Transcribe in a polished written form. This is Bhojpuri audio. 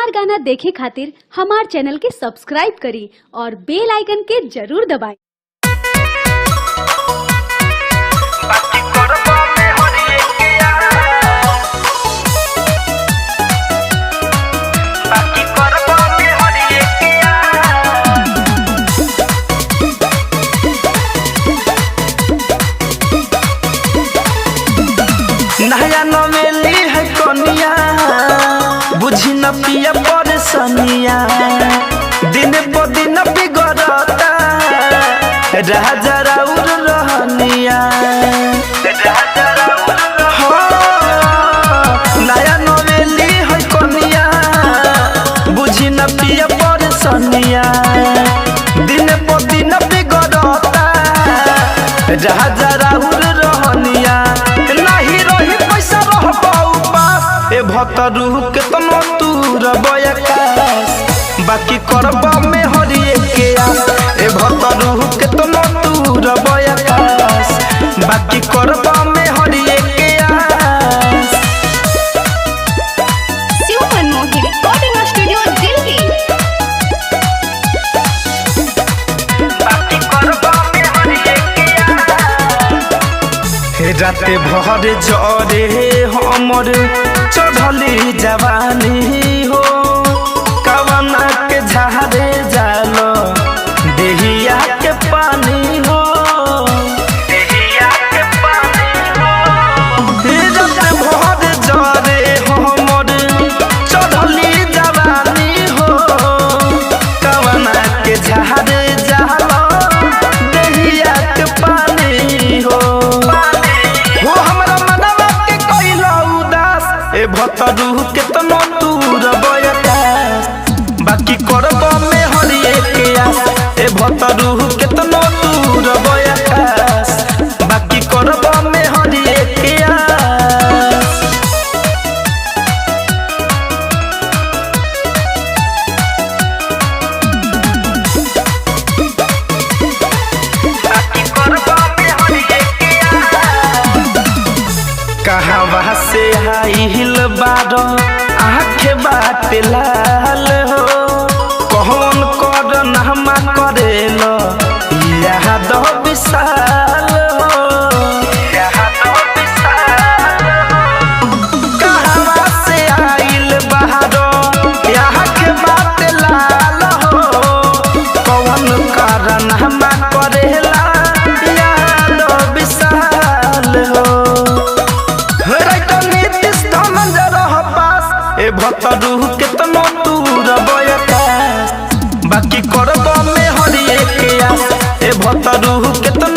मजेदार गाना देखे खातिर हमार चैनल के सब्सक्राइब करी और बेल आइकन के जरूर दबाएं। नया नवेली है कनिया बुझी न पिया परेशानिया दिन प दिन बिगड़ता राजा राउर रहनिया। नया नवेली है कनिया बुझी न पिया परेशानिया दिन प दिन बिगड़ता राजा राउर रहनिया। भतरू के तनो तूर बयकास बाकी करबा में हरिए के आस। ए भतरू के तनो तूर बयकास बाकी करबा में हरिए के आस। Shiv Manmohan recording studio Delhi. बाकी करबा में हरिए के आस। राते भर जरे हमर चढ़ली जवानी हो कवना के झारे जालो देहिया के पानी हो देहिया के पानी हो। जब भर जरे हमर चढ़ली जवानी हो कवना के झारे जालो देहिया के पानी हो। भतरू के तनो तूर बयकास बाकी करबा में हरिए के आस। ए भतरू के तनो तूर बयकास बाकी करबा में हरिए के आस। बाकी करबा में हरिए के आस। कहवा से आइल बारो आँख बाट लाल हो कौन कर नामा करेलो याद विशाल हो याद विशाल। कहवा से आइल बारो आँख बाट लाल हो कौन कर नामा करेला याद विशाल हो। ए भतरू के तनो तूर बयकास बाकी करबा में हरिए के आस। ए भतरू के तनो